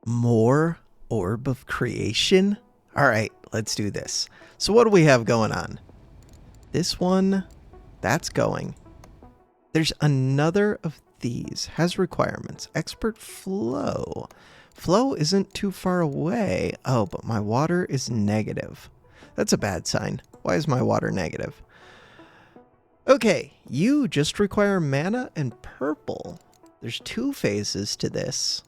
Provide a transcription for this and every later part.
More Orb of Creation? Alright, let's do this. So what do we have going on? This one, that's going. There's another of these. Has requirements. Expert flow. Flow isn't too far away. Oh, but my water is negative. That's a bad sign. Why is my water negative? Okay, you just require mana and purple. There's 2 phases to this.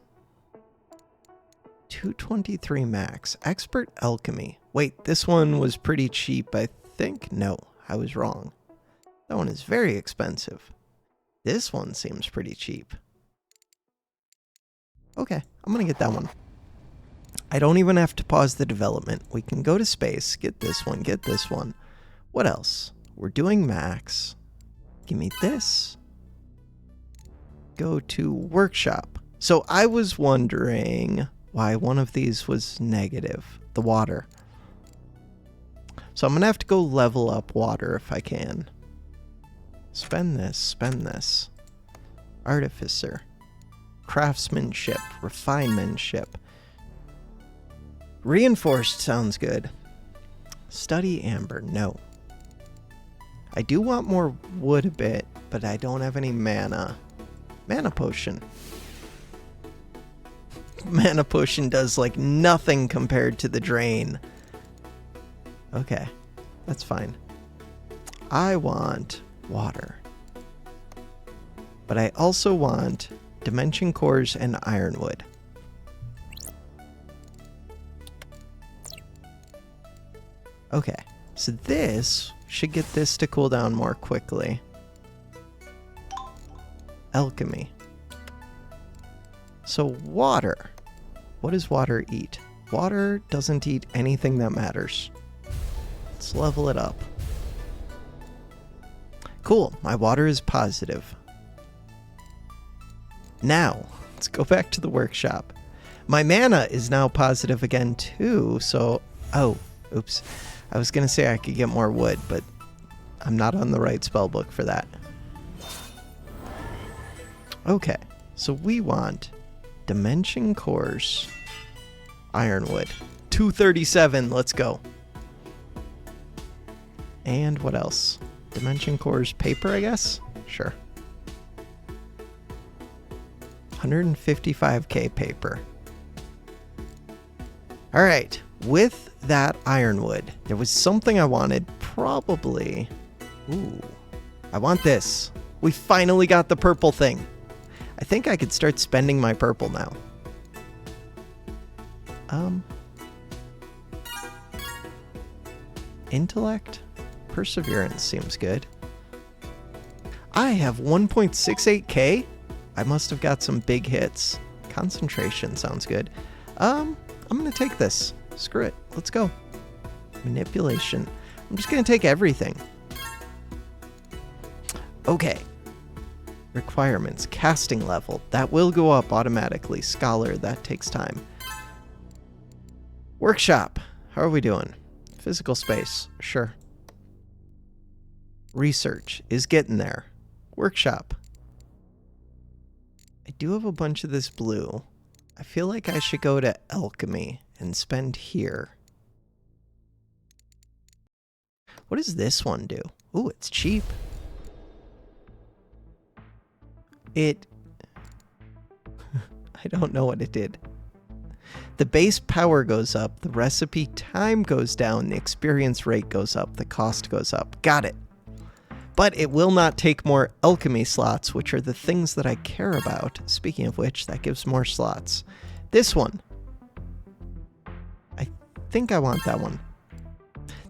223 max. Expert alchemy. Wait, this one was pretty cheap, I think? No, I was wrong. That one is very expensive. This one seems pretty cheap. Okay, I'm gonna get that one. I don't even have to pause the development. We can go to space, get this one, get this one. What else? We're doing max. Give me this. Go to workshop. So I was wondering why one of these was negative, the water. So I'm gonna have to go level up water if I can. Spend this, spend this. Artificer. Craftsmanship, refinementship. Reinforced sounds good. Study amber, no. I do want more wood a bit, but I don't have any mana. Mana potion. Mana potion does like nothing compared to the drain. Okay, that's fine. I want water. But I also want dimension cores and ironwood. Okay, so this should get this to cool down more quickly. Alchemy. So water. What does water eat? Water doesn't eat anything that matters. Let's level it up. Cool, my water is positive. Now, let's go back to the workshop. My mana is now positive again too, so... Oh, oops. I was gonna say I could get more wood, but I'm not on the right spellbook for that. Okay, so we want dimension cores, ironwood. 237, let's go. And what else? Dimension cores, paper, I guess? Sure. 155k paper. Alright, with that ironwood, there was something I wanted, probably... Ooh, I want this. We finally got the purple thing. I think I could start spending my purple now. Intellect? Perseverance seems good. I have 1.68k? I must have got some big hits. Concentration sounds good. I'm gonna take this. Screw it. Let's go. Manipulation. I'm just gonna take everything. Okay. Requirements. Casting level. That will go up automatically. Scholar. That takes time. Workshop. How are we doing? Physical space. Sure. Research is getting there. Workshop. I do have a bunch of this blue. I feel like I should go to alchemy and spend here. What does this one do? Ooh, it's cheap. I don't know what it did. The base power goes up, the recipe time goes down, the experience rate goes up, the cost goes up. Got it. But it will not take more alchemy slots, which are the things that I care about. Speaking of which, that gives more slots. This one. I think I want that one.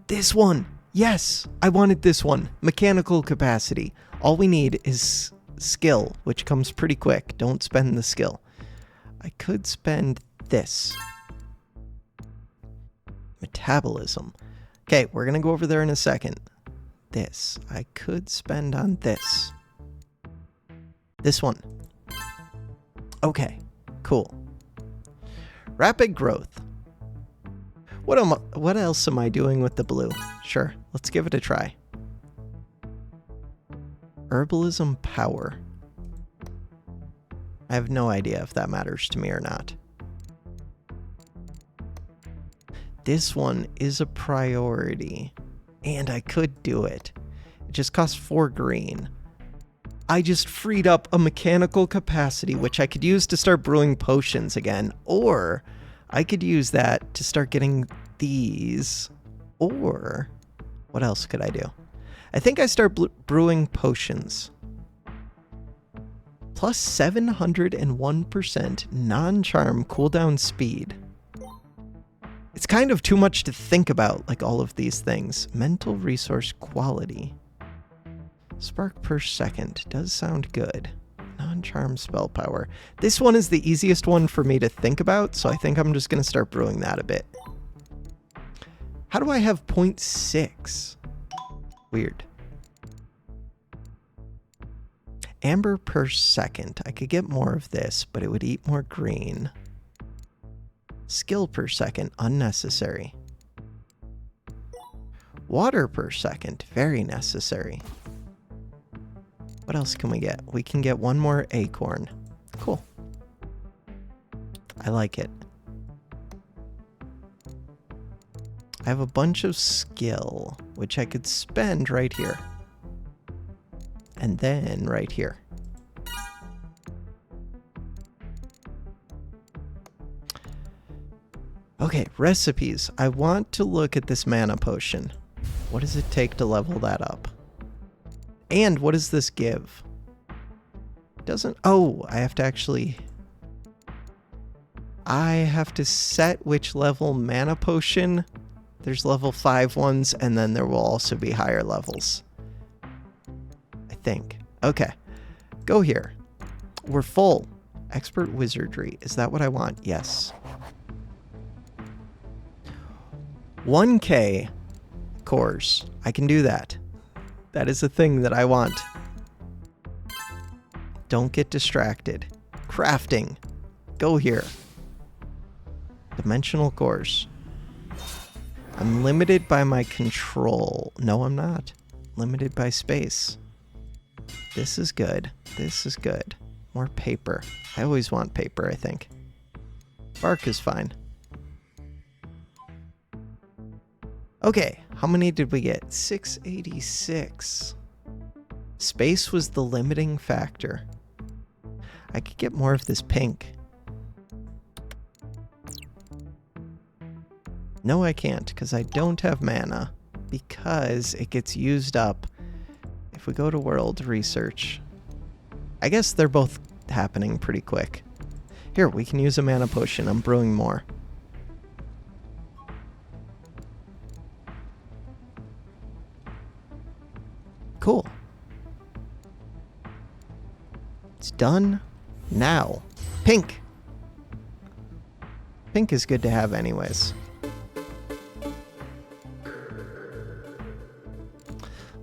This one. Yes, I wanted this one. Mechanical capacity. All we need is skill, which comes pretty quick. Don't spend the skill. I could spend this. Metabolism. Okay, we're going to go over there in a second. This. I could spend on this. This one. Okay, cool. Rapid growth. What else am I doing with the blue? Sure, let's give it a try. Herbalism power. I have no idea if that matters to me or not. This one is a priority. And I could do it. It just costs 4 green. I just freed up a mechanical capacity, which I could use to start brewing potions again. Or I could use that to start getting these. Or what else could I do? I think I start brewing potions. Plus 701% non-charm cooldown speed. It's kind of too much to think about, like all of these things. Mental resource quality. Spark per second. Does sound good. Non-charm spell power. This one is the easiest one for me to think about, so I think I'm just going to start brewing that a bit. How do I have 0.6? Weird. Amber per second. I could get more of this, but it would eat more green. Skill per second. Unnecessary. Water per second. Very necessary. What else can we get? We can get one more acorn. Cool. I like it. I have a bunch of skill, which I could spend right here. And then right here. Okay, recipes. I want to look at this mana potion. What does it take to level that up? And what does this give? Doesn't... Oh, I have to actually... I have to set which level mana potion. There's level 5 ones, and then there will also be higher levels. I think. Okay. Go here. We're full. Expert wizardry. Is that what I want? Yes. 1K cores. I can do that. That is a thing that I want. Don't get distracted. Crafting. Go here. Dimensional cores. I'm limited by my control. No, I'm not. Limited by space. This is good. This is good. More paper. I always want paper, I think. Bark is fine. Okay, how many did we get? 686. Space was the limiting factor. I could get more of this pink. No, I can't, because I don't have mana. Because it gets used up if we go to world research. I guess they're both happening pretty quick. Here, we can use a mana potion. I'm brewing more. Cool. It's done now. Pink. Pink is good to have anyways.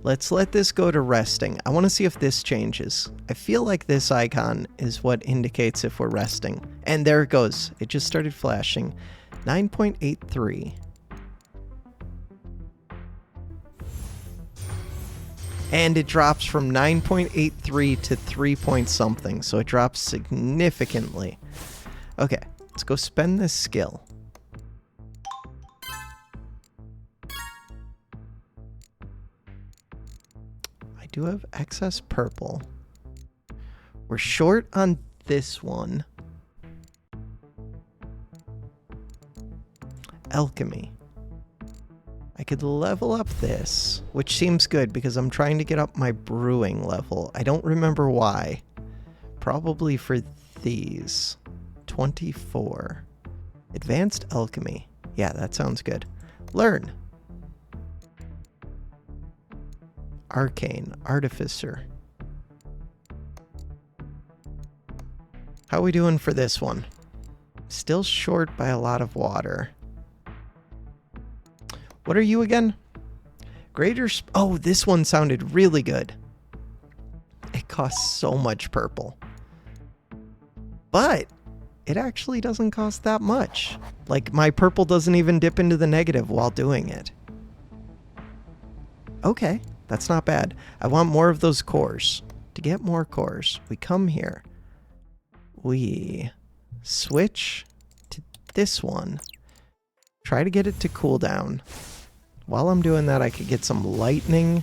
Let's let this go to resting. I want to see if this changes. I feel like this icon is what indicates if we're resting. And there it goes. It just started flashing. 9.83. And it drops from 9.83 to 3 point something. So it drops significantly. Okay, let's go spend this skill. I do have excess purple. We're short on this one. Alchemy. I could level up this, which seems good because I'm trying to get up my brewing level. I don't remember why. Probably for these. 24. Advanced alchemy. Yeah, that sounds good. Learn. Arcane. Artificer. How are we doing for this one? Still short by a lot of water. What are you again? Greater... Oh, this one sounded really good. It costs so much purple. But it actually doesn't cost that much. Like, my purple doesn't even dip into the negative while doing it. Okay, that's not bad. I want more of those cores. To get more cores, we come here. We switch to this one. Try to get it to cool down. While I'm doing that, I could get some lightning.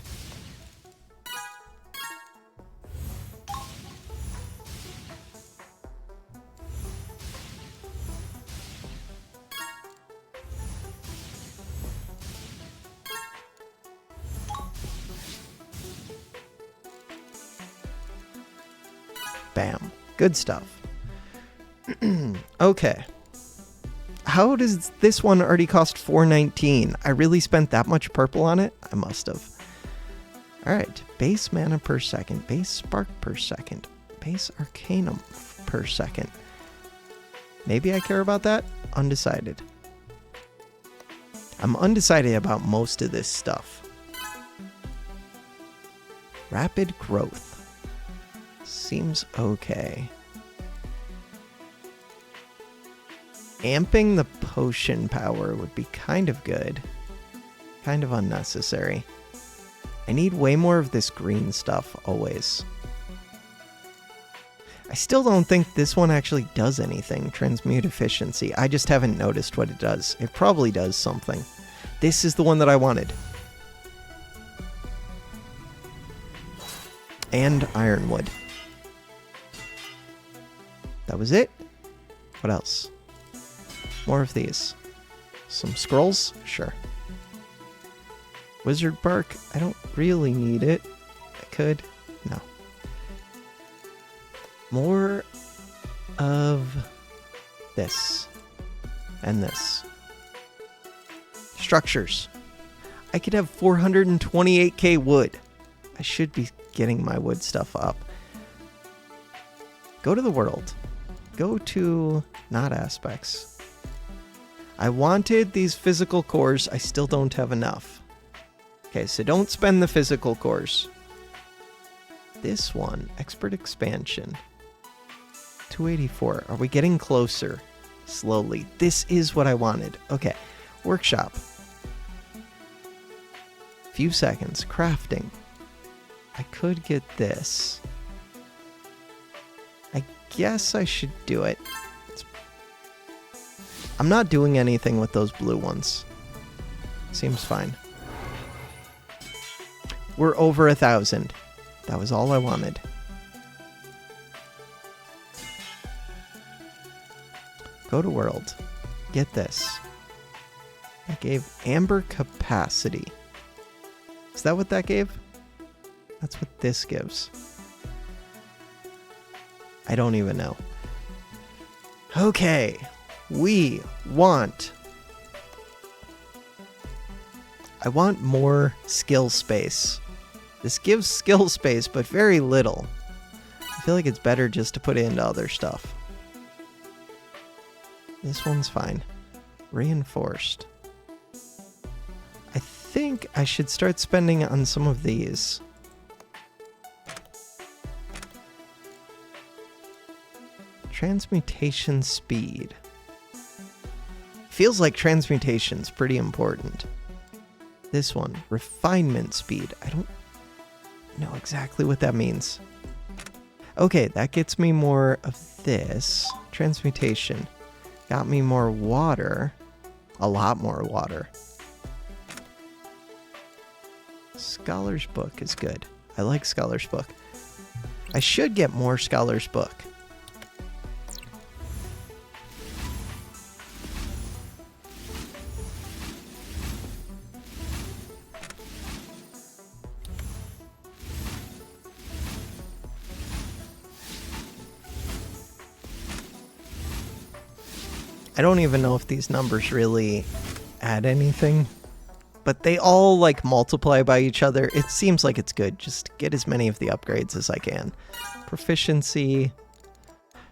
Bam. Good stuff. Okay. How does this one already cost $4.19? I really spent that much purple on it? I must have. Alright. Base mana per second. Base spark per second. Base arcanum per second. Maybe I care about that? Undecided. I'm undecided about most of this stuff. Rapid growth. Seems okay. Amping the potion power would be kind of good. Kind of unnecessary. I need way more of this green stuff, always. I still don't think this one actually does anything, transmute efficiency. I just haven't noticed what it does. It probably does something. This is the one that I wanted. And ironwood. That was it? What else? More of these. Some scrolls? Sure. Wizard bark? I don't really need it. I could. No. More of this. And this. Structures. I could have 428k wood. I should be getting my wood stuff up. Go to the world. Go to not aspects. I wanted these physical cores. I still don't have enough. Okay, so don't spend the physical cores. This one, expert expansion. 284. Are we getting closer? Slowly. This is what I wanted. Okay, workshop. Few seconds. Crafting. I could get this. I guess I should do it. I'm not doing anything with those blue ones. Seems fine. We're over 1,000. That was all I wanted. Go to world. Get this. I gave amber capacity. Is that what that gave? That's what this gives. I don't even know. Okay. We want... I want more skill space. This gives skill space, but very little. I feel like it's better just to put it into other stuff. This one's fine. Reinforced. I think I should start spending on some of these. Transmutation speed. Feels like transmutation's pretty important. This one, refinement speed. I don't know exactly what that means. Okay, that gets me more of this. Transmutation. Got me more water. A lot more water. Scholar's Book is good. I like Scholar's Book. I should get more Scholar's Book. I don't even know if these numbers really add anything, but they all like multiply by each other. It seems like it's good. Just get as many of the upgrades as I can. Proficiency.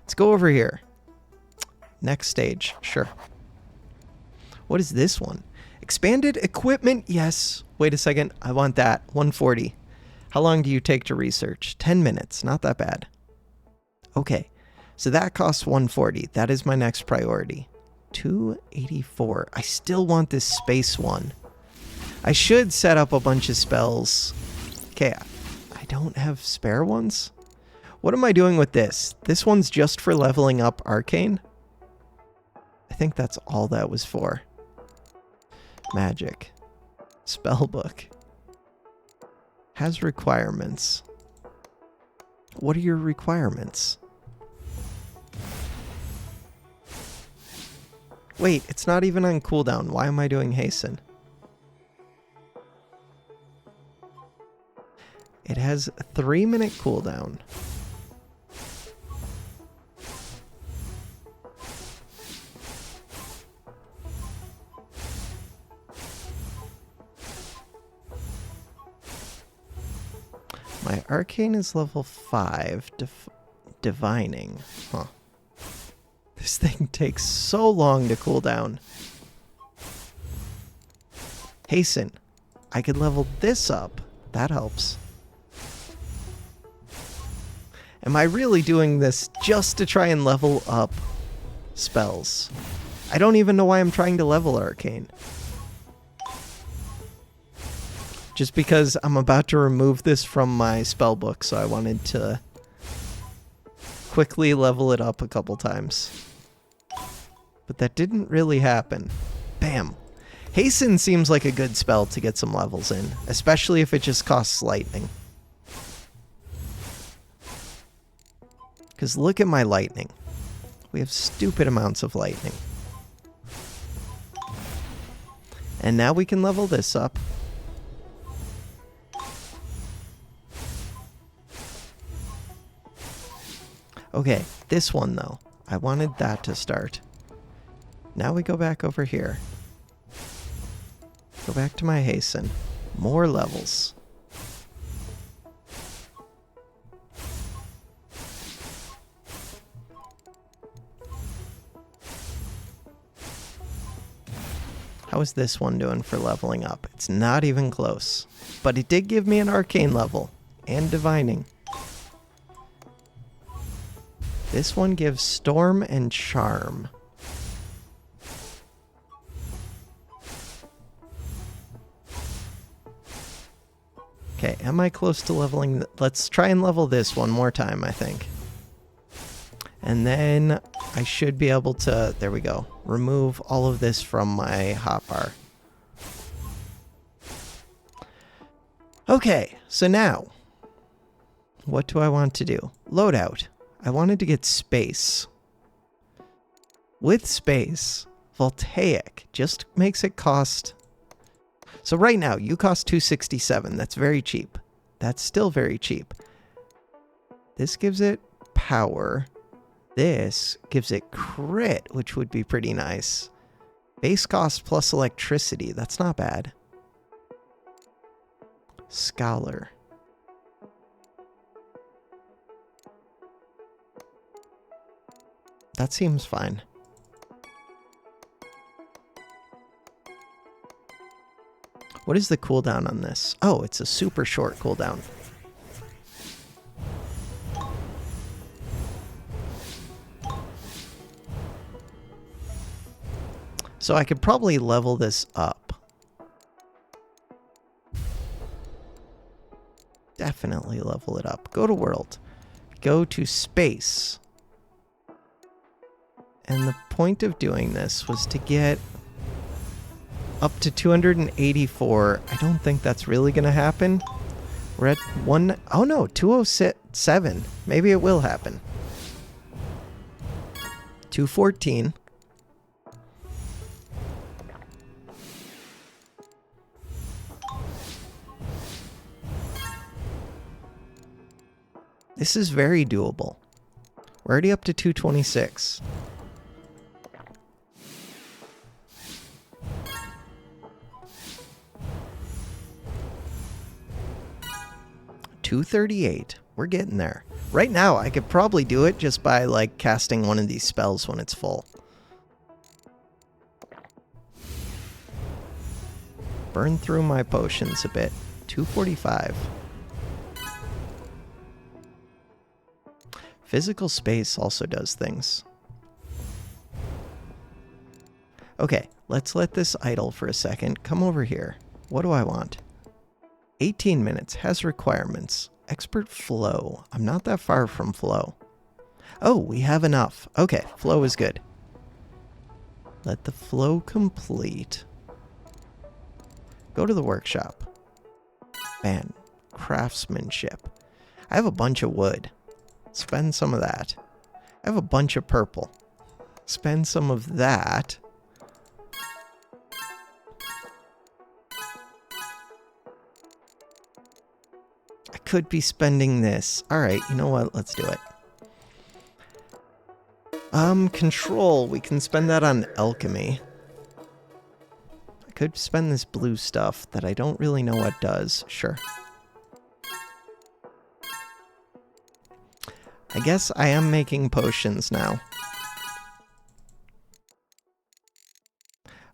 Let's go over here. Next stage. Sure. What is this one? Expanded equipment. Yes. Wait a second. I want that. 140. How long do you take to research? 10 minutes. Not that bad. Okay. So that costs 140. That is my next priority. 284. I still want this space one. I should set up a bunch of spells. Okay, I don't have spare ones. What am I doing with this? This one's just for leveling up Arcane. I think that's all that was for. Magic. Spellbook. Has requirements. What are your requirements? Wait, it's not even on cooldown. Why am I doing hasten? It has a 3-minute cooldown. My arcane is level 5. Divining. Huh. This thing takes so long to cool down. Hasten. I could level this up. That helps. Am I really doing this just to try and level up spells? I don't even know why I'm trying to level arcane. Just because I'm about to remove this from my spellbook, so I wanted to quickly level it up a couple times. But that didn't really happen. Bam. Hasten seems like a good spell to get some levels in, especially if it just costs lightning. Because look at my lightning. We have stupid amounts of lightning. And now we can level this up. Okay, this one though. I wanted that to start. Now we go back over here. Go back to my hasten. More levels. How is this one doing for leveling up? It's not even close. But it did give me an arcane level. And divining. This one gives storm and charm. Okay, am I close to leveling? Let's try and level this one more time, I think. And then I should be able to, there we go, remove all of this from my hotbar. Okay, so now, what do I want to do? Loadout. I wanted to get space. With space, Voltaic just makes it cost... So right now, you cost $267. That's very cheap. That's still very cheap. This gives it power. This gives it crit, which would be pretty nice. Base cost plus electricity. That's not bad. Scholar. That seems fine. What is the cooldown on this? Oh, it's a super short cooldown. So I could probably level this up. Definitely level it up. Go to world. Go to space. And the point of doing this was to get up to 284. I don't think that's really going to happen. We're at oh no, 207. Maybe it will happen. 214. This is very doable. We're already up to 226. $238. We're getting there. Right now, I could probably do it just by, like, casting one of these spells when it's full. Burn through my potions a bit. 245. Physical space also does things. Okay, let's let this idle for a second. Come over here. What do I want? 18 minutes. Has requirements. Expert flow. I'm not that far from flow. Oh, we have enough. Okay, flow is good. Let the flow complete. Go to the workshop. Man, craftsmanship. I have a bunch of wood. Spend some of that. I have a bunch of purple. Spend some of that. I could be spending this. Alright, you know what? Let's do it. Control. We can spend that on alchemy. I could spend this blue stuff that I don't really know what does. Sure. I guess I am making potions now.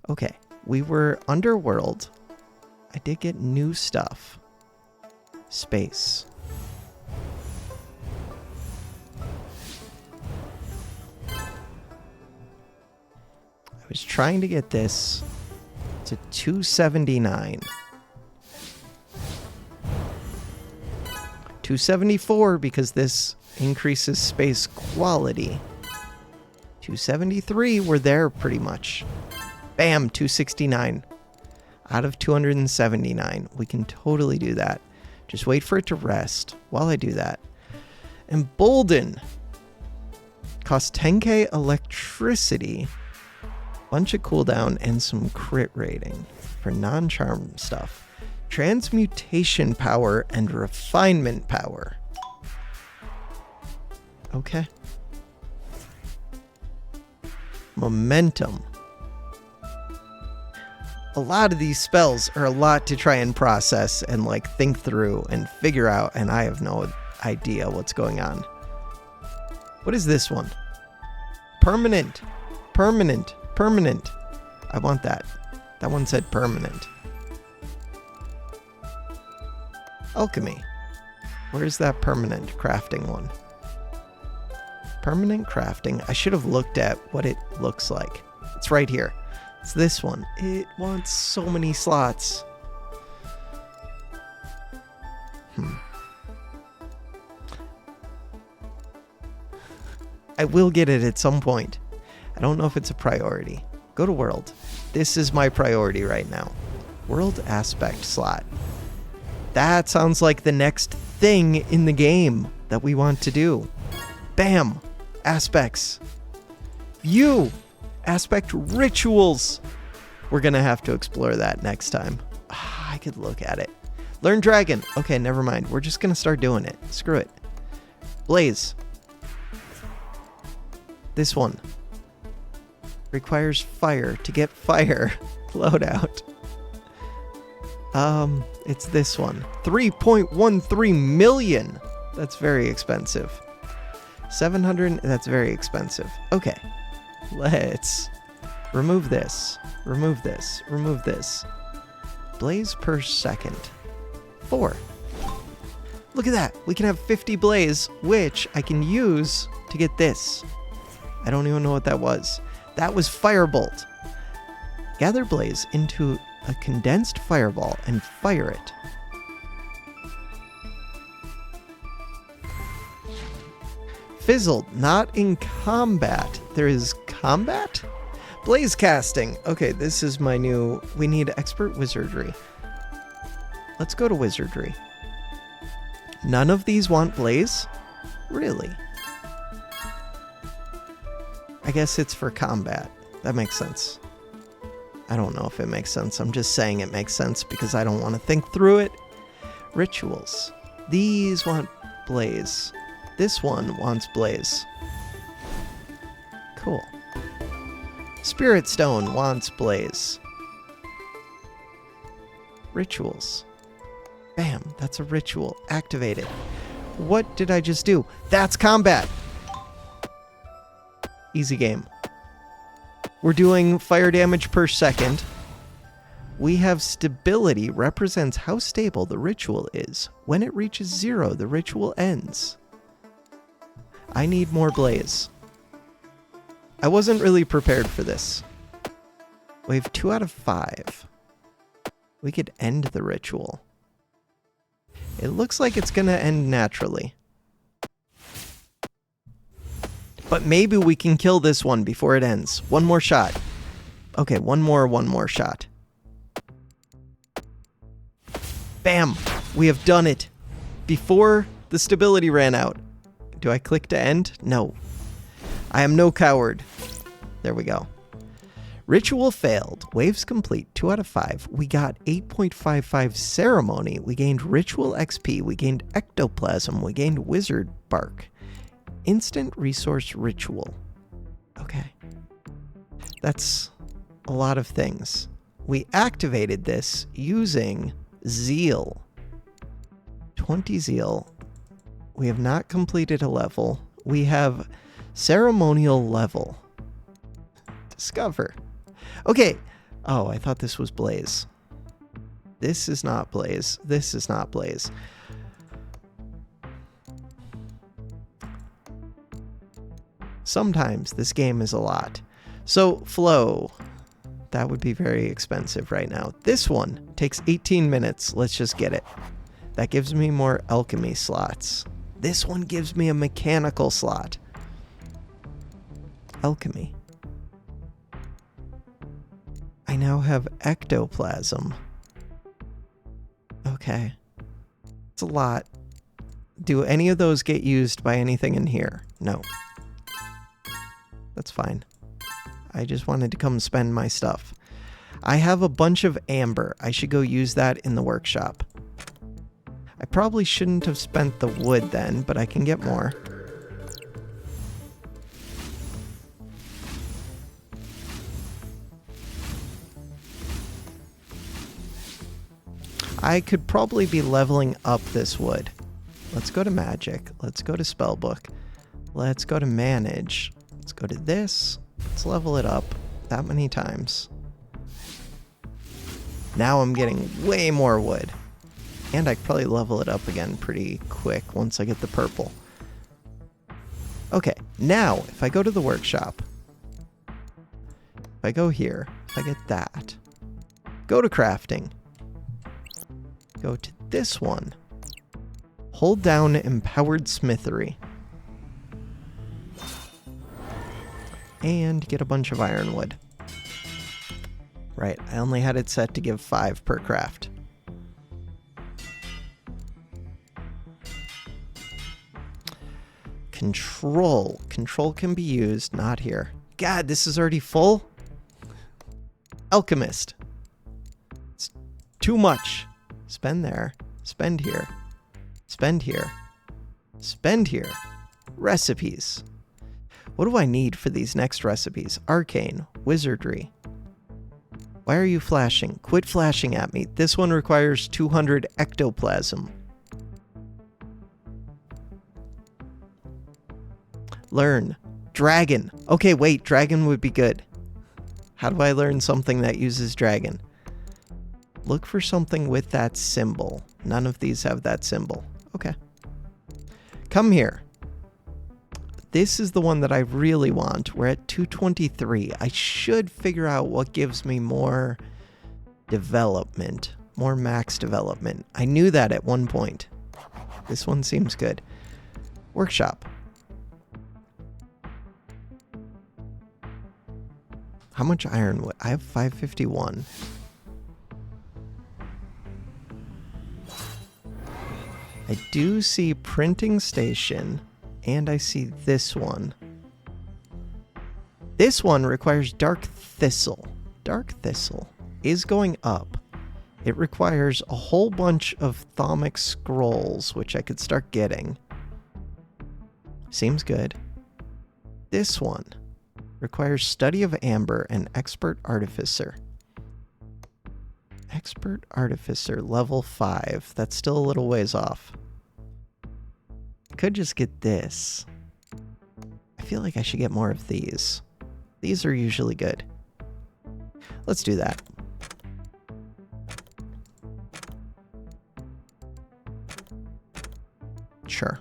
Okay, we were underworld. I did get new stuff. Space. I was trying to get this to 279. 274 because this increases space quality. 273, we're there pretty much. Bam, 269. Out of 279. We can totally do that. Just wait for it to rest while I do that. Embolden. Costs 10k electricity. Bunch of cooldown and some crit rating for non-charm stuff. Transmutation power and refinement power. Okay. Momentum. A lot of these spells are a lot to try and process and like think through and figure out, and I have no idea what's going on. What is this one? Permanent. Permanent. Permanent. I want that. That one said permanent. Alchemy. Where's that permanent crafting one? Permanent crafting. I should have looked at what it looks like. It's right here. It's this one. It wants so many slots. I will get it at some point. I don't know if it's a priority. Go to world. This is my priority right now. World aspect slot. That sounds like the next thing in the game that we want to do. Bam! Aspects. View! Aspect rituals. We're gonna have to explore that next time. I could look at it. Learn dragon. Okay, never mind. We're just gonna start doing it. Screw it. Blaze. This one. Requires fire to get fire. Loadout. It's this one. 3.13 million. That's very expensive. 700, that's very expensive. Okay. Let's remove this. Remove this. Remove this. Blaze per second. 4. Look at that. We can have 50 blaze, which I can use to get this. I don't even know what that was. That was Firebolt. Gather blaze into a condensed fireball and fire it. Fizzled, not in combat. There is combat? Blaze casting. Okay, this is my new... We need expert wizardry. Let's go to wizardry. None of these want blaze? Really? I guess it's for combat. That makes sense. I don't know if it makes sense. I'm just saying it makes sense because I don't want to think through it. Rituals. These want blaze. This one wants blaze. Cool. Spirit Stone wants blaze. Rituals. Bam, that's a ritual. Activate it. What did I just do? That's combat. Easy game. We're doing fire damage per second. We have stability represents how stable the ritual is. When it reaches 0, the ritual ends. I need more blaze. I wasn't really prepared for this. We have 2 out of 5. We could end the ritual. It looks like it's gonna end naturally. But maybe we can kill this one before it ends. One more shot. Okay, one more shot. Bam! We have done it. Before the stability ran out. Do I click to end? No. I am no coward. There we go. Ritual failed. Waves complete. 2 out of 5. We got 8.55 ceremony. We gained ritual XP. We gained ectoplasm. We gained wizard bark. Instant resource ritual. Okay. That's a lot of things. We activated this using zeal. 20 zeal. We have not completed a level. We have ceremonial level. Discover. Okay. Oh, I thought this was Blaze. This is not Blaze. This is not Blaze. Sometimes this game is a lot. So, flow. That would be very expensive right now. This one takes 18 minutes. Let's just get it. That gives me more alchemy slots. This one gives me a mechanical slot. Alchemy. I now have ectoplasm. Okay. It's a lot. Do any of those get used by anything in here? No. That's fine. I just wanted to come spend my stuff. I have a bunch of amber. I should go use that in the workshop. I probably shouldn't have spent the wood then, but I can get more. I could probably be leveling up this wood. Let's go to magic. Let's go to spellbook. Let's go to manage. Let's go to this. Let's level it up that many times. Now I'm getting way more wood. And I could probably level it up again pretty quick once I get the purple. Okay, now if I go to the workshop, if I go here, if I get that, go to crafting, go to this one, hold down empowered smithery, and get a bunch of ironwood. Right, I only had it set to give 5 per craft. Control. Control can be used, not here. God, this is already full? Alchemist. It's too much. Spend there. Spend here. Spend here. Spend here. Recipes. What do I need for these next recipes? Arcane. Wizardry. Why are you flashing? Quit flashing at me. This one requires 200 ectoplasm. Learn. Dragon. Okay, wait. Dragon would be good. How do I learn something that uses dragon? Look for something with that symbol. None of these have that symbol. Okay. Come here. This is the one that I really want. We're at 223. I should figure out what gives me more development. More max development. I knew that at one point. This one seems good. Workshop. How much ironwood? I have 551. I do see printing station, and I see this one. This one requires dark thistle. Dark thistle is going up. It requires a whole bunch of thaumic scrolls, which I could start getting. Seems good. This one requires study of amber and expert artificer. Expert artificer, level 5. That's still a little ways off. I could just get this. I feel like I should get more of these. These are usually good. Let's do that. Sure.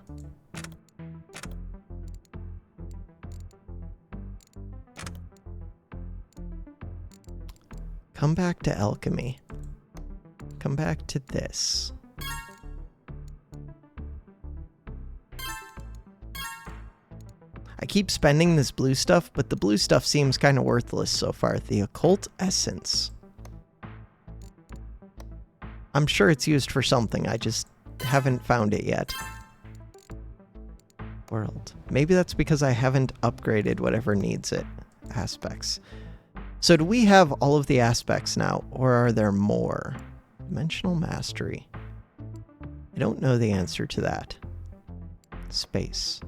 Come back to alchemy. Come back to this. I keep spending this blue stuff, but the blue stuff seems kind of worthless so far. The occult essence. I'm sure it's used for something. I just haven't found it yet. World. Maybe that's because I haven't upgraded whatever needs it. Aspects. So do we have all of the aspects now, or are there more? Dimensional mastery. I don't know the answer to that. Space.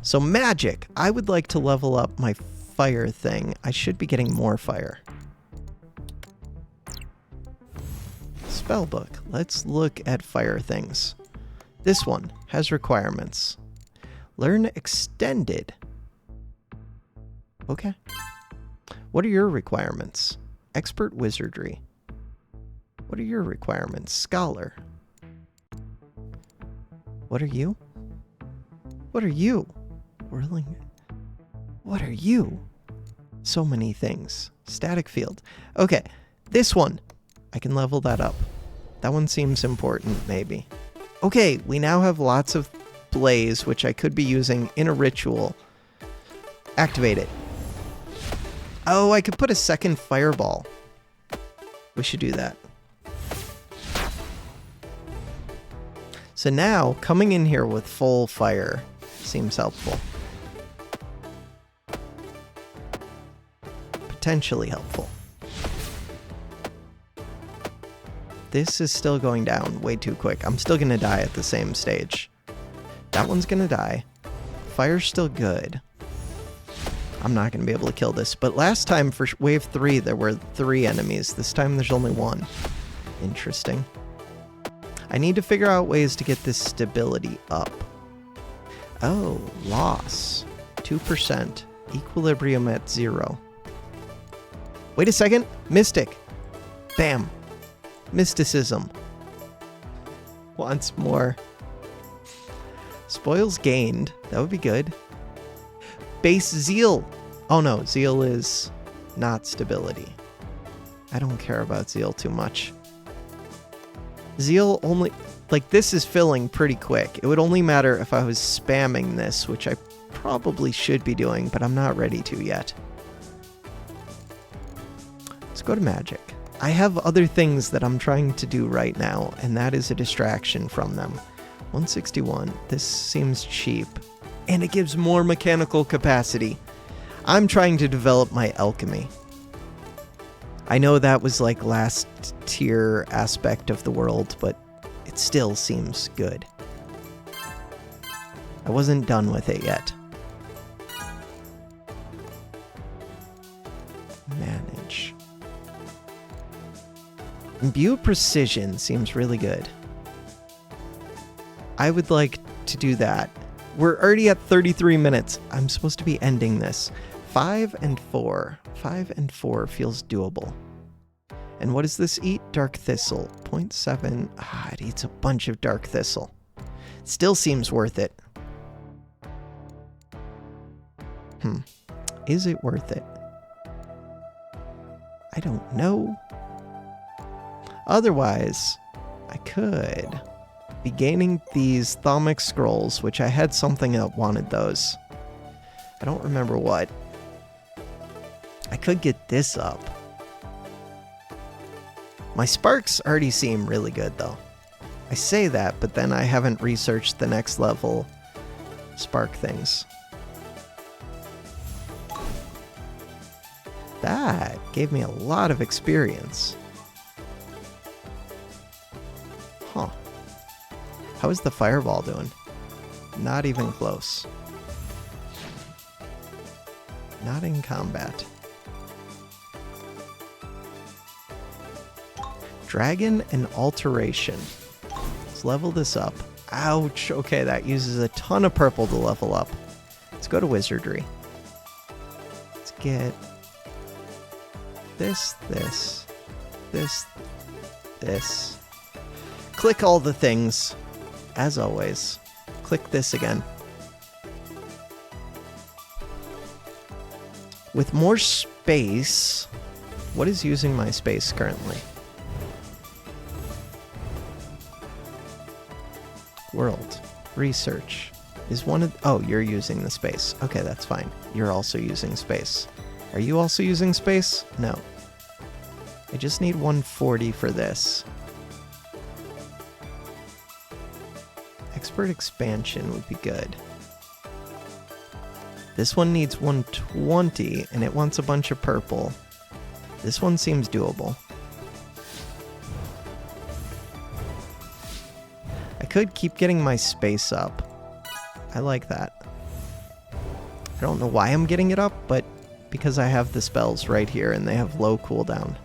So magic. I would like to level up my fire thing. I should be getting more fire. Spellbook. Let's look at fire things. This one has requirements. Learn extended. Okay. What are your requirements? Expert wizardry. What are your requirements? Scholar. What are you? What are you? Whirling. What are you? So many things. Static field. Okay, this one. I can level that up. That one seems important, maybe. Okay, we now have lots of blaze, which I could be using in a ritual. Activate it. Oh, I could put a second fireball. We should do that. So now, coming in here with full fire seems helpful. Potentially helpful. This is still going down way too quick. I'm still gonna die at the same stage. That one's gonna die. Fire's still good. I'm not gonna be able to kill this. But last time for wave 3, there were 3 enemies. This time there's only 1. Interesting. I need to figure out ways to get this stability up. Oh, loss. 2%. Equilibrium at 0. Wait a second. Mystic. Bam. Mysticism. Once more. Spoils gained. That would be good. Base zeal. Oh no, zeal is not stability. I don't care about zeal too much. Zeal only... Like, this is filling pretty quick. It would only matter if I was spamming this, which I probably should be doing, but I'm not ready to yet. Let's go to magic. I have other things that I'm trying to do right now, and that is a distraction from them. 161. This seems cheap. And it gives more mechanical capacity. I'm trying to develop my alchemy. I know that was like last tier aspect of the world, but it still seems good. I wasn't done with it yet. Manage. Imbue precision seems really good. I would like to do that. We're already at 33 minutes. I'm supposed to be ending this. 5 and 4. 5 and 4 feels doable. And what does this eat? Dark Thistle. 0.7. Ah, it eats a bunch of Dark Thistle. Still seems worth it. Is it worth it? I don't know. Otherwise, I could be gaining these Thaumic Scrolls, which I had something that wanted those. I don't remember what. I could get this up. My sparks already seem really good, though. I say that, but then I haven't researched the next level spark things. That gave me a lot of experience. Huh. How is the fireball doing? Not even close. Not in combat. Dragon and Alteration. Let's level this up. Ouch. Okay, that uses a ton of purple to level up. Let's go to Wizardry. Let's get this. Click all the things. As always. Click this again. With more space, what is using my space currently? World. Research. Is one of... Oh, you're using the space. Okay, that's fine. You're also using space. Are you also using space? No. I just need 140 for this. Expert expansion would be good. This one needs 120, and it wants a bunch of purple. This one seems doable. I could keep getting my space up. I like that. I don't know why I'm getting it up, but because I have the spells right here and they have low cooldown.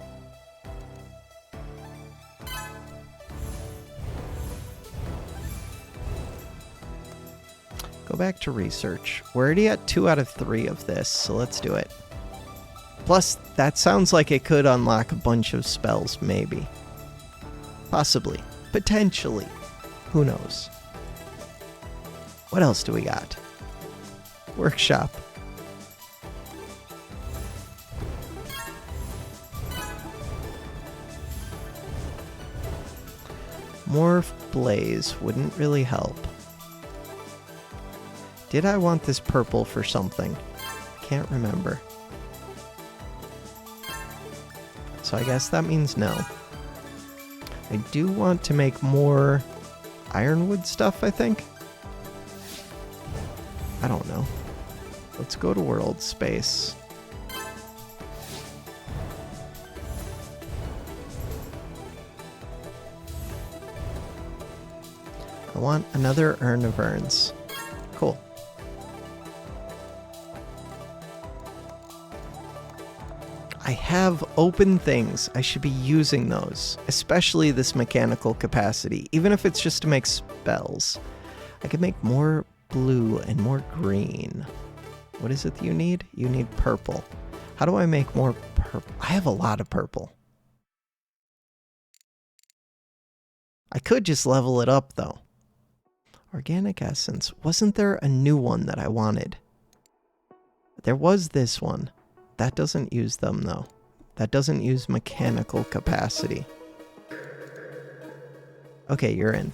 Go back to research. We're already at 2 out of 3 of this, so let's do it. Plus, that sounds like it could unlock a bunch of spells, maybe. Possibly. Potentially. Who knows? What else do we got? Workshop. Morph Blaze wouldn't really help. Did I want this purple for something? Can't remember. So I guess that means no. I do want to make more ironwood stuff, I think. I don't know. Let's go to world space. I want another Urn of Urns. Cool. I have open things. I should be using those, especially this mechanical capacity, even if it's just to make spells. I could make more blue and more green. What is it that you need? You need purple. How do I make more purple? I have a lot of purple. I could just level it up, though. Organic Essence. Wasn't there a new one that I wanted? There was this one. That doesn't use them, though. That doesn't use mechanical capacity. Okay, you're in.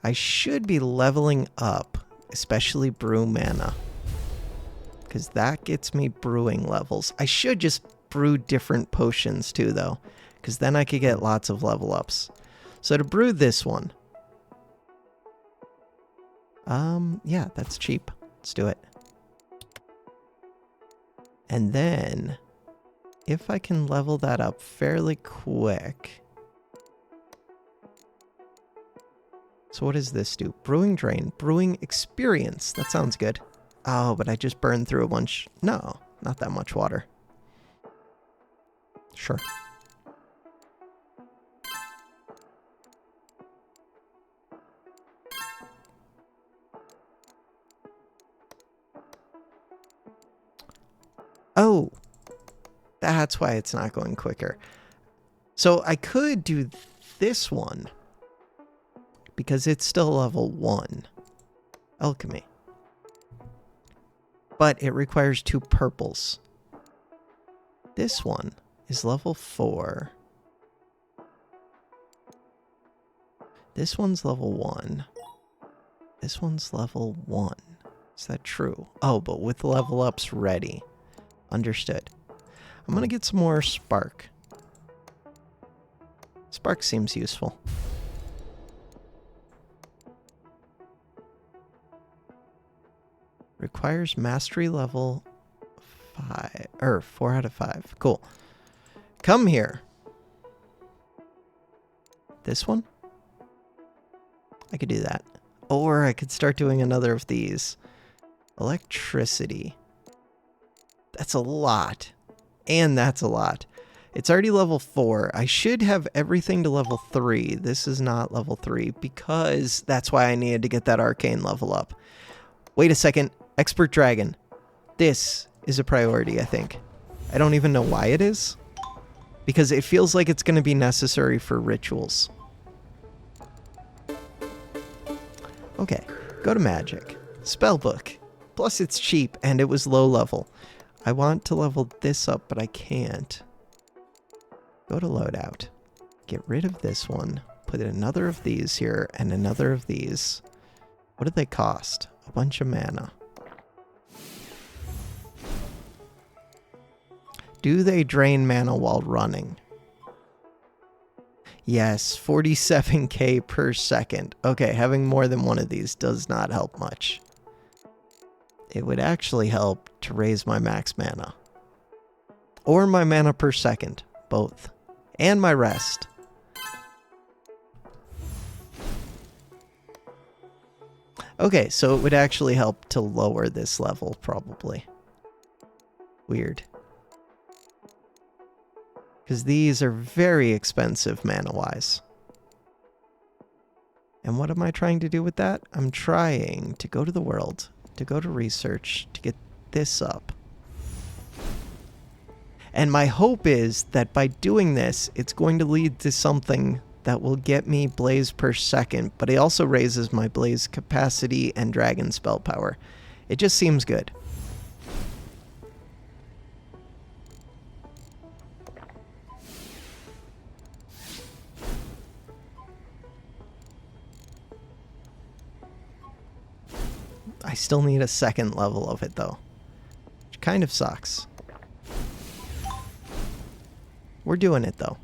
I should be leveling up, especially brew mana, because that gets me brewing levels. I should just brew different potions too, though, because then I could get lots of level ups. So to brew this one, yeah, that's cheap. Let's do it. And then, if I can level that up fairly quick. So what does this do? Brewing Drain. Brewing Experience. That sounds good. Oh, but I just burned through a bunch. No, not that much water. Sure. Oh, that's why it's not going quicker. So I could do this one, because it's still level 1. Alchemy. But it requires 2 purples. This one is level 4. This one's level 1. This one's level 1. Is that true? Oh, but with level ups ready. Understood. I'm gonna get some more spark. Spark seems useful. Requires mastery level 5 or 4 out of 5. Cool. Come here. This one? I could do that. Or I could start doing another of these. Electricity. That's a lot. And that's a lot. It's already level 4. I should have everything to level 3. This is not level 3 because that's why I needed to get that arcane level up. Wait a second. Expert Dragon. This is a priority, I think. I don't even know why it is. Because it feels like it's going to be necessary for rituals. Okay. Go to Magic. Spellbook. Plus it's cheap and it was low level. I want to level this up, but I can't. Go to loadout. Get rid of this one. Put another of these here and another of these. What do they cost? A bunch of mana. Do they drain mana while running? Yes, 47k per second. Okay, having more than one of these does not help much. It would actually help to raise my max mana. Or my mana per second, both. And my rest. Okay, so it would actually help to lower this level, probably. Weird. Because these are very expensive mana-wise. And what am I trying to do with that? I'm trying to go to the world, to go to research, to get this up. And my hope is that by doing this, it's going to lead to something that will get me blaze per second, but it also raises my blaze capacity and dragon spell power. It just seems good. I still need a second level of it though, which kind of sucks. We're doing it though.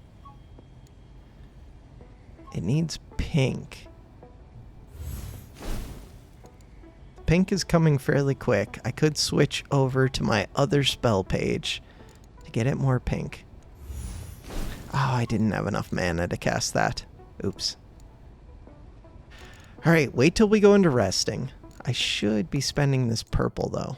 It needs pink. Pink is coming fairly quick. I could switch over to my other spell page to get it more pink. Oh, I didn't have enough mana to cast that. Oops. Alright, wait till we go into resting. I should be spending this purple though.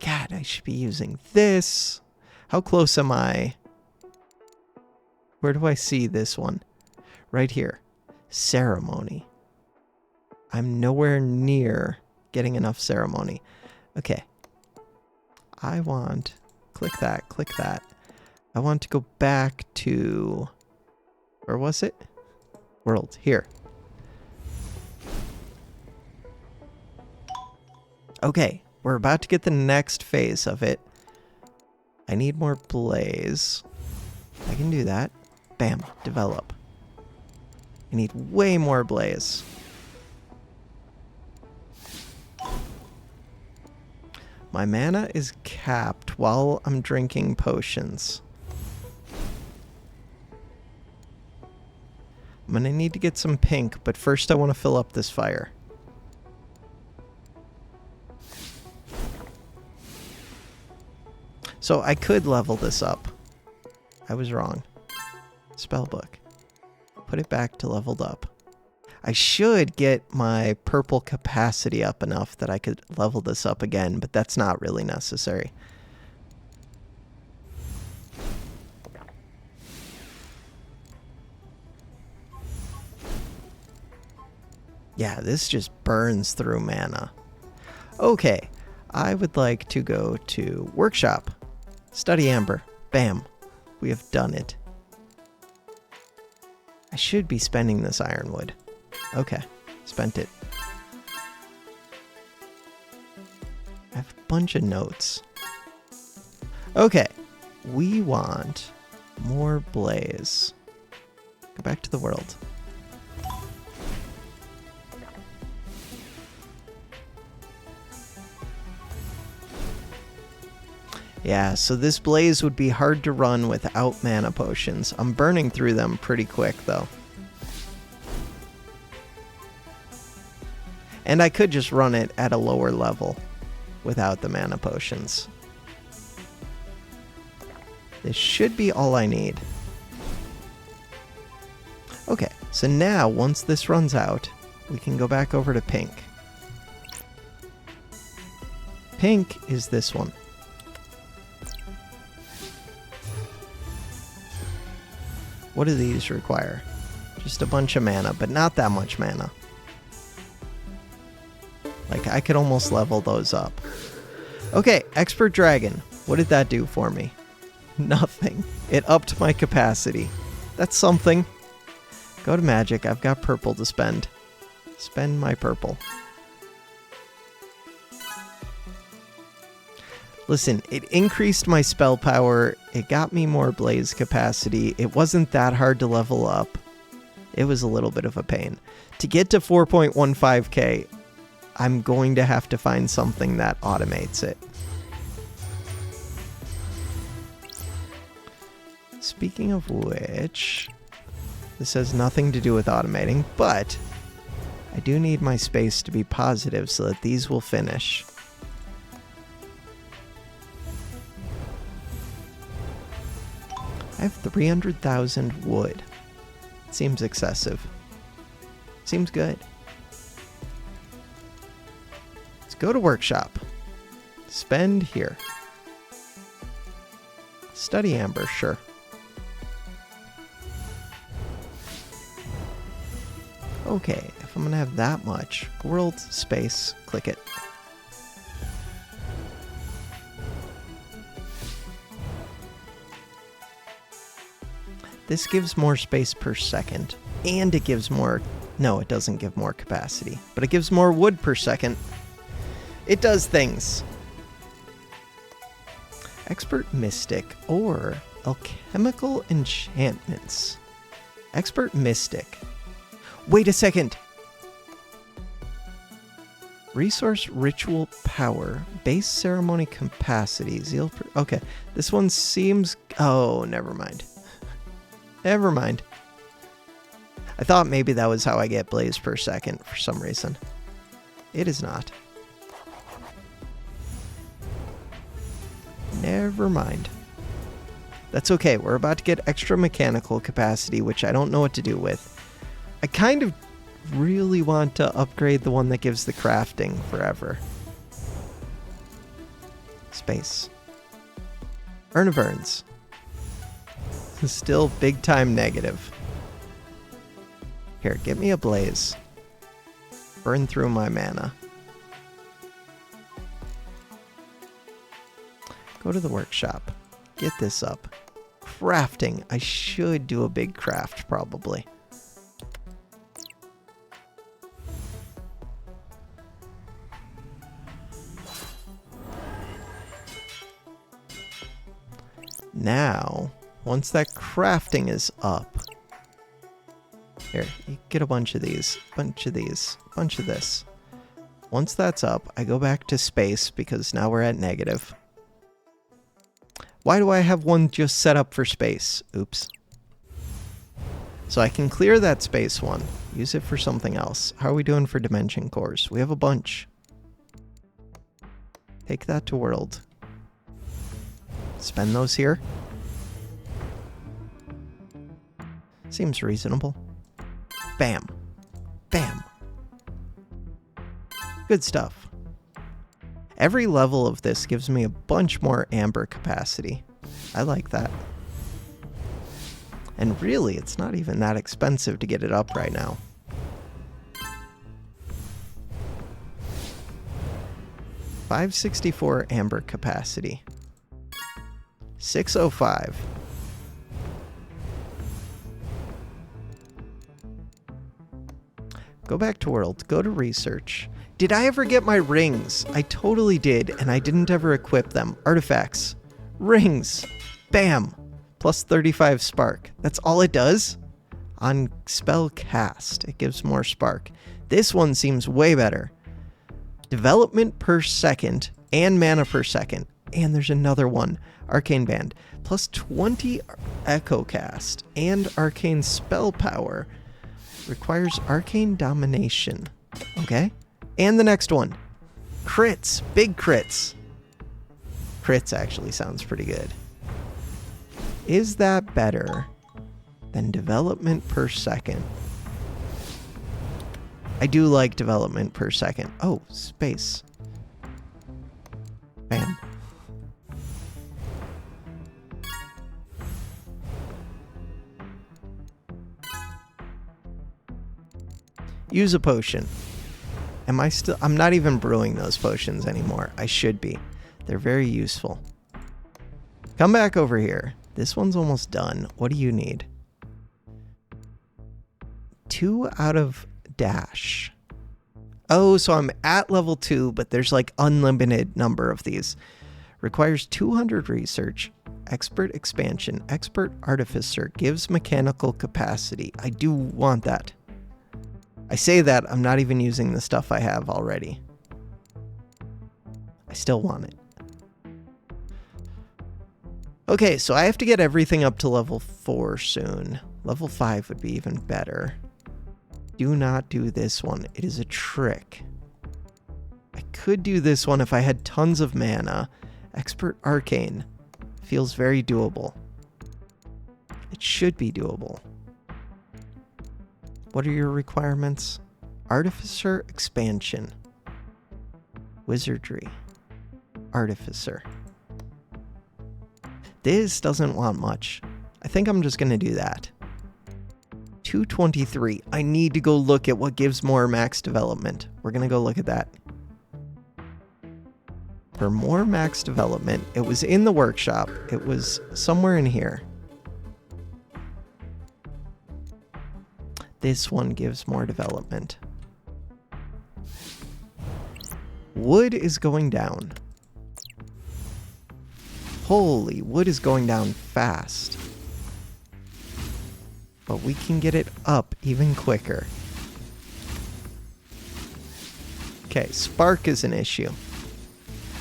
God, I should be using this. How close am I? Where do I see this one? Right here. Ceremony. I'm nowhere near getting enough ceremony. Okay. I want... Click that, click that. I want to go back to... Where was it? World. Here. Okay. We're about to get the next phase of it. I need more blaze. I can do that. Bam. Develop. I need way more blaze. My mana is capped while I'm drinking potions. I'm gonna need to get some pink, but first I want to fill up this fire. So I could level this up. I was wrong. Spellbook. Put it back to leveled up. I should get my purple capacity up enough that I could level this up again, but that's not really necessary. Yeah, this just burns through mana. Okay, I would like to go to Workshop. Study Amber. Bam. We have done it. I should be spending this ironwood. Okay, spent it. I have a bunch of notes. Okay, we want more blaze. Go back to the world. Yeah, so this blaze would be hard to run without mana potions. I'm burning through them pretty quick, though. And I could just run it at a lower level without the mana potions. This should be all I need. Okay, so now, once this runs out, we can go back over to pink. Pink is this one. What do these require? Just a bunch of mana, but not that much mana. Like, I could almost level those up. Okay, Expert Dragon. What did that do for me? Nothing. It upped my capacity. That's something. Go to Magic. I've got purple to spend. Spend my purple. Listen, it increased my spell power. It got me more blaze capacity. It wasn't that hard to level up. It was a little bit of a pain. To get to 4.15k, I'm going to have to find something that automates it. Speaking of which, this has nothing to do with automating, but I do need my space to be positive so that these will finish. I have 300,000 wood. Seems excessive. Seems good. Let's go to workshop. Spend here. Study amber, sure. Okay, if I'm gonna have that much, world space, click it. This gives more space per second, and it gives more... No, it doesn't give more capacity, but it gives more wood per second. It does things. Expert Mystic or Alchemical Enchantments. Expert Mystic. Wait a second. Resource Ritual Power. Base Ceremony Capacity. Zeal... Okay, this one seems... Oh, never mind. Never mind. I thought maybe that was how I get blaze per second for some reason. It is not. Never mind. That's okay. We're about to get extra mechanical capacity, which I don't know what to do with. I kind of really want to upgrade the one that gives the crafting forever. Space. Urn of Urns. Still big time negative. Here, get me a blaze. Burn through my mana. Go to the workshop. Get this up. Crafting. I should do a big craft, probably. Now, once that crafting is up... Here, you get a bunch of these, bunch of these, bunch of this. Once that's up, I go back to space because now we're at negative. Why do I have one just set up for space? Oops. So I can clear that space one, use it for something else. How are we doing for dimension cores? We have a bunch. Take that to world. Spend those here. Seems reasonable. Bam. Bam. Good stuff. Every level of this gives me a bunch more amber capacity. I like that. And really, it's not even that expensive to get it up right now. $564 amber capacity. 605. Go back to world. Go to research. Did I ever get my rings? I totally did, and I didn't ever equip them. Artifacts. Rings. Bam. Plus 35 spark. That's all it does? On spell cast, it gives more spark. This one seems way better. Development per second and mana per second. And there's another one. Arcane Band. Plus 20 Echo Cast and Arcane Spell Power. Requires Arcane Domination. Okay. And the next one. Crits. Big crits. Crits actually sounds pretty good. Is that better than development per second? I do like development per second. Oh, space. Bam. Use a potion. I'm not even brewing those potions anymore. I should be. They're very useful. Come back over here. This one's almost done. What do you need? 2 out of dash. Oh, so I'm at level 2, but there's like unlimited number of these. Requires 200 research Expert expansion. Expert artificer gives mechanical capacity. I do want that. I say that, I'm not even using the stuff I have already. I still want it. Okay, so I have to get everything up to level 4 soon. Level 5 would be even better. Do not do this one. It is a trick. I could do this one if I had tons of mana. Expert Arcane. Feels very doable. It should be doable. What are your requirements? Artificer expansion. Wizardry. Artificer. This doesn't want much. I think I'm just going to do that. 223. I need to go look at what gives more max development. We're going to go look at that. For more max development, it was in the workshop. It was somewhere in here. This one gives more development. Wood is going down. Holy, wood is going down fast. But we can get it up even quicker. Okay, spark is an issue.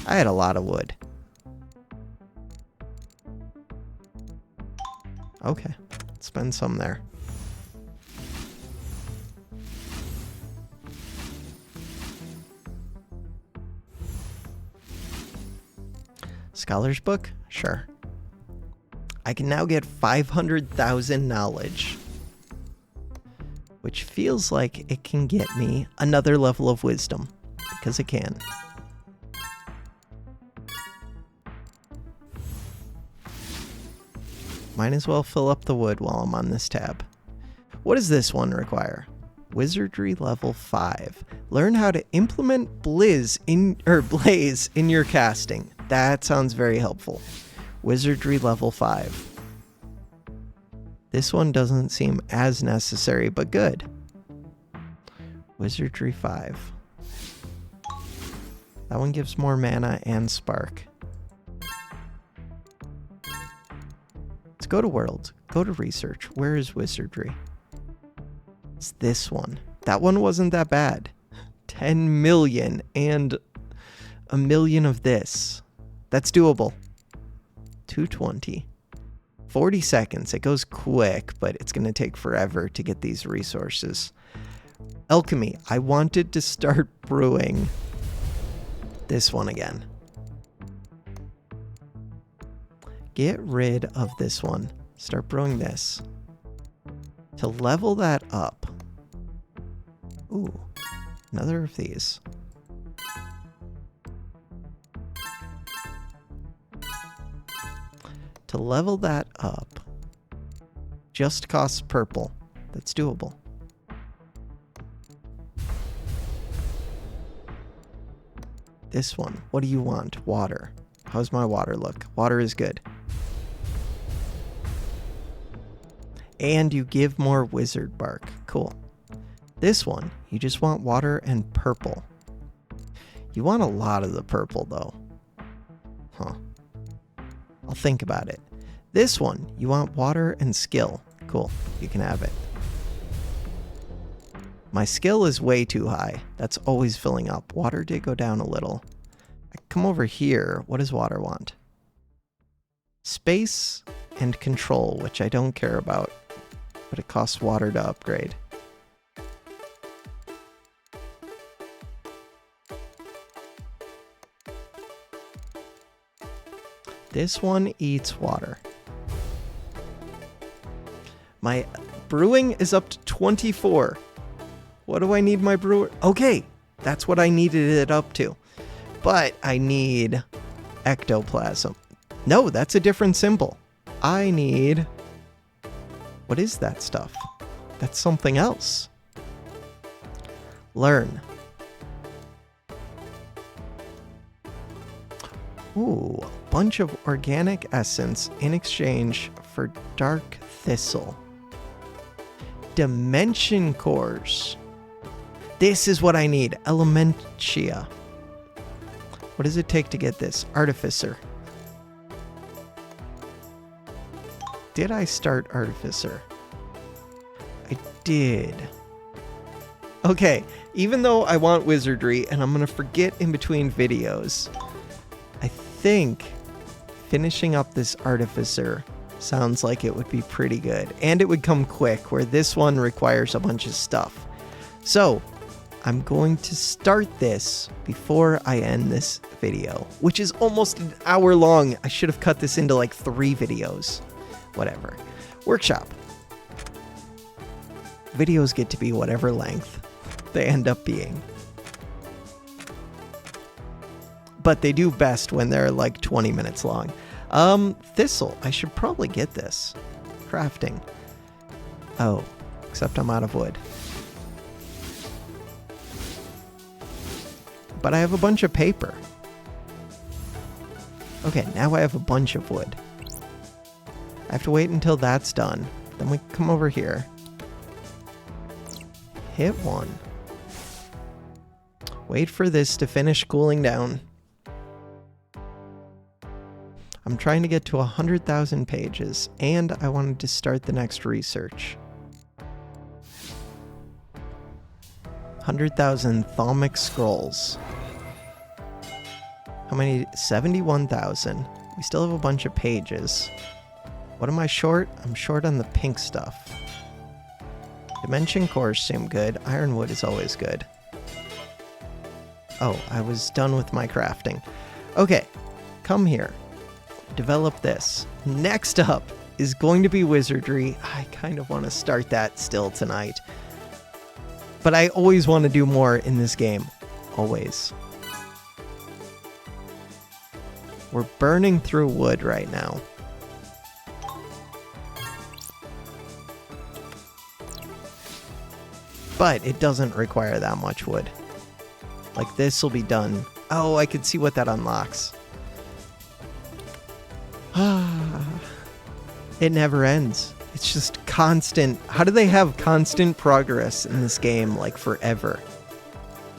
I had a lot of wood. Okay, spend some there. Scholar's book? Sure. I can now get 500,000 knowledge, which feels like it can get me another level of wisdom, because it can. Might as well fill up the wood while I'm on this tab. What does this one require? Wizardry level 5. Learn how to implement blaze in your casting. That sounds very helpful. Wizardry level 5. This one doesn't seem as necessary, but good. Wizardry 5. That one gives more mana and spark. Let's go to world. Go to research. Where is wizardry? It's this one. That one wasn't that bad. 10 million and a million of this. That's doable. 220. 40 seconds. It goes quick, but it's going to take forever to get these resources. Alchemy. I wanted to start brewing this one again. Get rid of this one. Start brewing this. To level that up. Ooh, another of these. To level that up. Just costs purple. That's doable. This one. What do you want? Water. How's my water look? Water is good. And you give more wizard bark. Cool. This one, you just want water and purple. You want a lot of the purple, though. Huh. I'll think about it. This one, you want water and skill. Cool. You can have it. My skill is way too high. That's always filling up. Water did go down a little. I come over here. What does water want? Space and control, which I don't care about. But it costs water to upgrade. This one eats water. My brewing is up to 24. What do I need my brewer? Okay, that's what I needed it up to. But I need ectoplasm. No, that's a different symbol. I need... What is that stuff? That's something else. Learn. Ooh, a bunch of organic essence in exchange for dark thistle. Dimension cores. This is what I need. Elementia. What does it take to get this? Artificer. Did I start Artificer? I did. Okay, even though I want Wizardry, and I'm going to forget in between videos, I think finishing up this Artificer sounds like it would be pretty good. And it would come quick, where this one requires a bunch of stuff. So, I'm going to start this before I end this video, which is almost an hour long. I should have cut this into like 3 videos. Whatever. Workshop. Videos get to be whatever length they end up being. But they do best when they're like 20 minutes long. Thistle. I should probably get this. Crafting. Oh, except I'm out of wood. But I have a bunch of paper. Okay, now I have a bunch of wood. I have to wait until that's done. Then we come over here. Hit 1. Wait for this to finish cooling down. I'm trying to get to 100,000 pages, and I wanted to start the next research. 100,000 Thaumic Scrolls. How many? 71,000. We still have a bunch of pages. What am I short? I'm short on the pink stuff. Dimension cores seem good. Ironwood is always good. Oh, I was done with my crafting. Okay, come here. Develop this. Next up is going to be Wizardry. I kind of want to start that still tonight. But I always want to do more in this game. Always. We're burning through wood right now. But it doesn't require that much wood. Like this will be done. Oh, I can see what that unlocks. It never ends. It's just constant. How do they have constant progress in this game, like forever?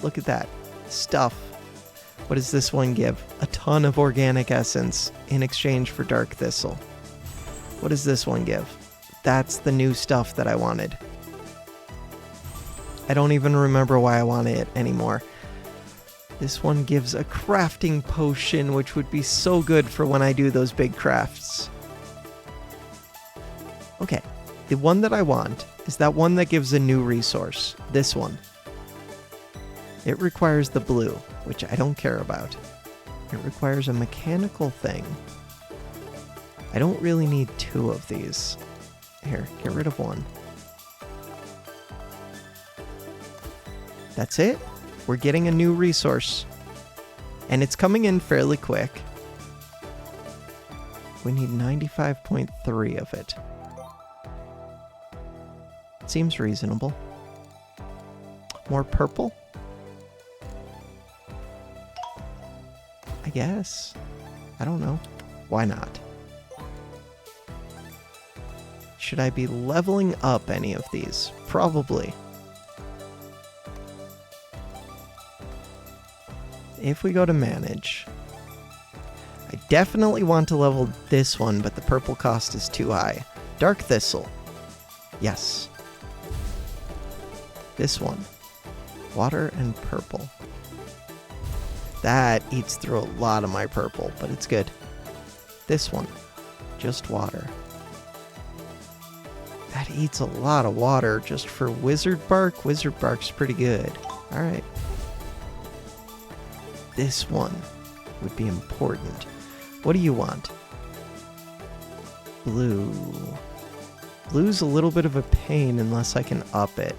Look at that. Stuff. What does this one give? A ton of organic essence in exchange for dark thistle. What does this one give? That's the new stuff that I wanted. I don't even remember why I wanted it anymore. This one gives a crafting potion, which would be so good for when I do those big crafts. Okay, the one that I want is that one that gives a new resource. This one. It requires the blue, which I don't care about. It requires a mechanical thing. I don't really need 2 of these. Here, get rid of 1. That's it. We're getting a new resource. And it's coming in fairly quick. We need 95.3 of it. Seems reasonable. More purple? I guess. I don't know. Why not? Should I be leveling up any of these? Probably. If we go to manage, I definitely want to level this one, but the purple cost is too high. Dark Thistle. Yes. This one. Water and purple. That eats through a lot of my purple, but it's good. This one. Just water. That eats a lot of water just for Wizard Bark. Wizard Bark's pretty good. Alright. This one would be important. What do you want? Blue. Blue's a little bit of a pain unless I can up it.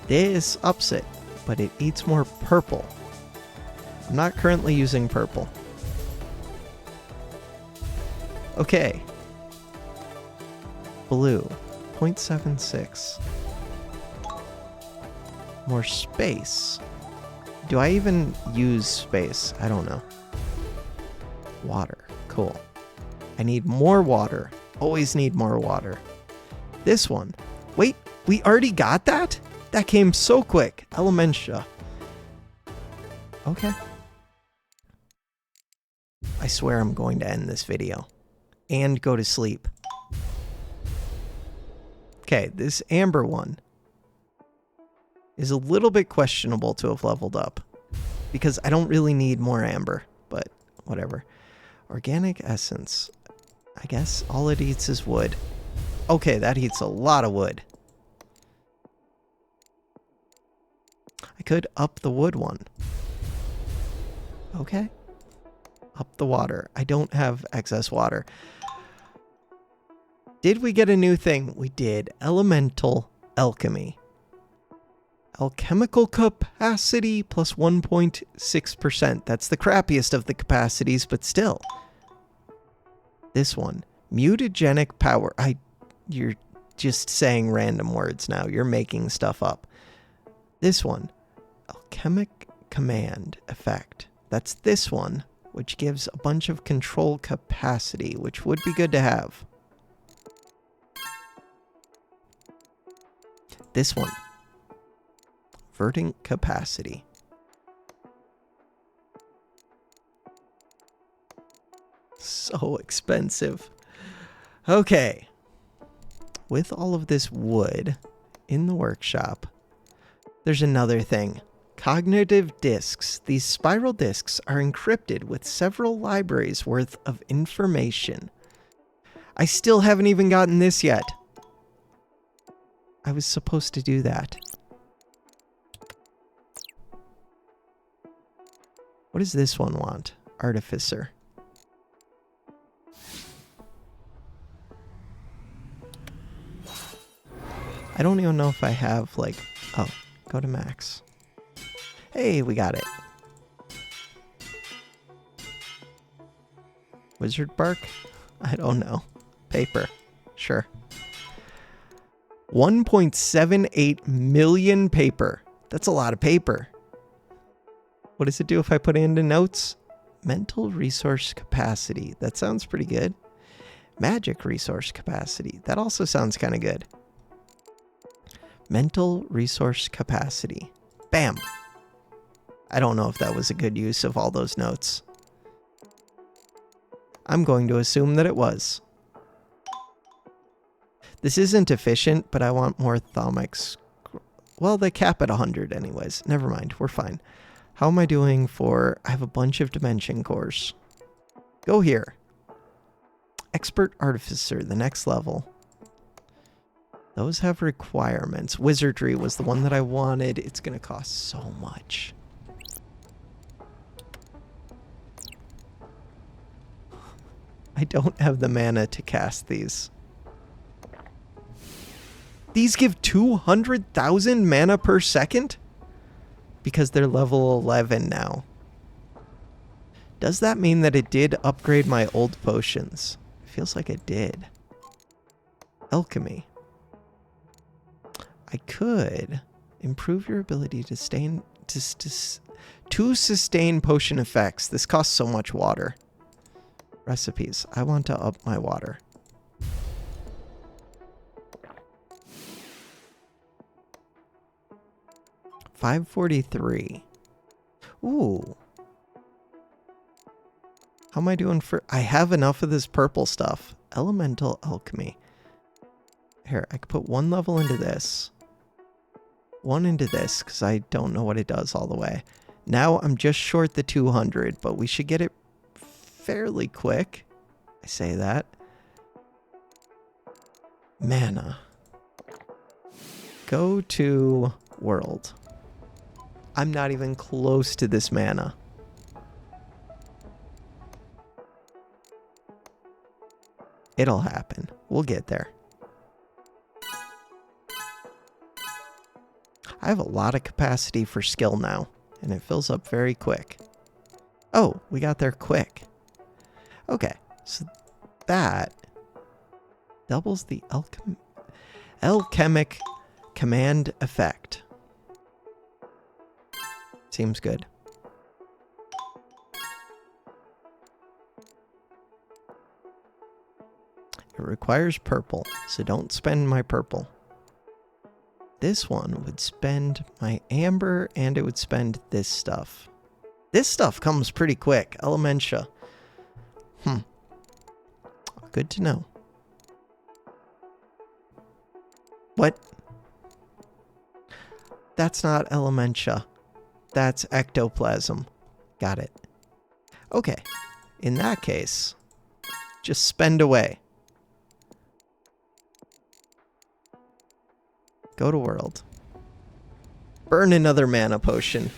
This ups it, but it eats more purple. I'm not currently using purple. Okay. Blue. 0.76. More space. Do I even use space? I don't know. Water. Cool. I need more water. Always need more water. This one. Wait, we already got that? That came so quick. Elementia. Okay. I swear I'm going to end this video. And go to sleep. Okay, this amber one is a little bit questionable to have leveled up because I don't really need more amber, but whatever. Organic essence. I guess all it eats is wood. Okay, that eats a lot of wood. I could up the wood one. Okay. Up the water. I don't have excess water. Did we get a new thing? We did. Elemental alchemy. Alchemical capacity plus 1.6%. That's the crappiest of the capacities, but still. This one. Mutagenic power. You're just saying random words now. You're making stuff up. This one. Alchemic command effect. That's this one, which gives a bunch of control capacity, which would be good to have. This one. Verdant capacity. So expensive. Okay. With all of this wood in the workshop, there's another thing. Cognitive disks. These spiral disks are encrypted with several libraries worth of information. I still haven't even gotten this yet. I was supposed to do that. What does this one want? Artificer. I don't even know if I have, like... Oh, go to max. Hey, we got it. Wizard bark? I don't know. Paper. Sure. 1.78 million paper. That's a lot of paper. What does it do if I put it into notes? Mental resource capacity. That sounds pretty good. Magic resource capacity. That also sounds kind of good. Mental resource capacity. Bam. I don't know if that was a good use of all those notes. I'm going to assume that it was. This isn't efficient, but I want more thermics. Well, they cap at 100 anyways. Never mind. We're fine. How am I doing for... I have a bunch of dimension cores. Go here. Expert Artificer, the next level. Those have requirements. Wizardry was the one that I wanted. It's going to cost so much. I don't have the mana to cast these. These give 200,000 mana per second? Because they're level 11 now. Does that mean that it did upgrade my old potions? It feels like it did. Alchemy. I could improve your ability to sustain potion effects. This costs so much water. Recipes. I want to up my water. $543. Ooh. How am I doing for... I have enough of this purple stuff. Elemental alchemy. Here, I could put one level into this. One into this, because I don't know what it does all the way. Now I'm just short the 200, but we should get it fairly quick. I say that. Mana. Go to world. I'm not even close to this mana. It'll happen. We'll get there. I have a lot of capacity for skill now, and it fills up very quick. Oh, we got there quick. Okay, so that doubles the alchemic command effect. Seems good. It requires purple, so don't spend my purple. This one would spend my amber, and it would spend this stuff. This stuff comes pretty quick. Elementia. Good to know. What? That's not elementia. That's ectoplasm. Got it. Okay. In that case, just spend away. Go to world. Burn another mana potion.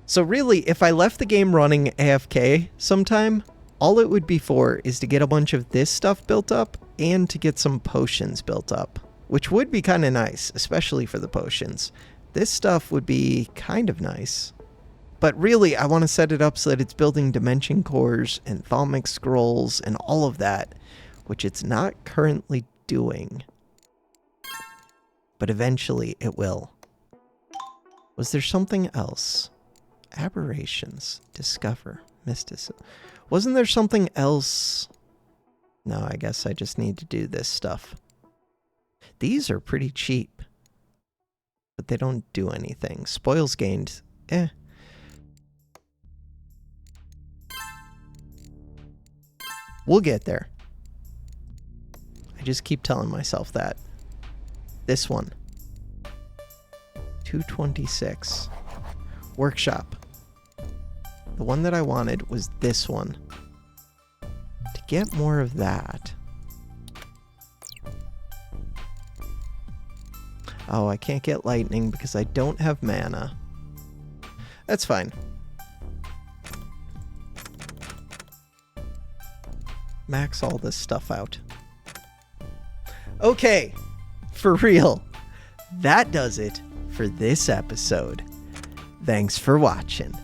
So really, if I left the game running AFK sometime, all it would be for is to get a bunch of this stuff built up and to get some potions built up, which would be kind of nice, especially for the potions. This stuff would be kind of nice. But really, I want to set it up so that it's building dimension cores and thaumic scrolls and all of that, which it's not currently doing. But eventually it will. Was there something else? Aberrations, discover, mysticism. Wasn't there something else? No, I guess I just need to do this stuff. These are pretty cheap, but they don't do anything. Spoils gained, We'll get there. I just keep telling myself that. This one. 226. Workshop. The one that I wanted was this one. To get more of that. Oh, I can't get lightning because I don't have mana. That's fine. Max all this stuff out. Okay, for real. That does it for this episode. Thanks for watching.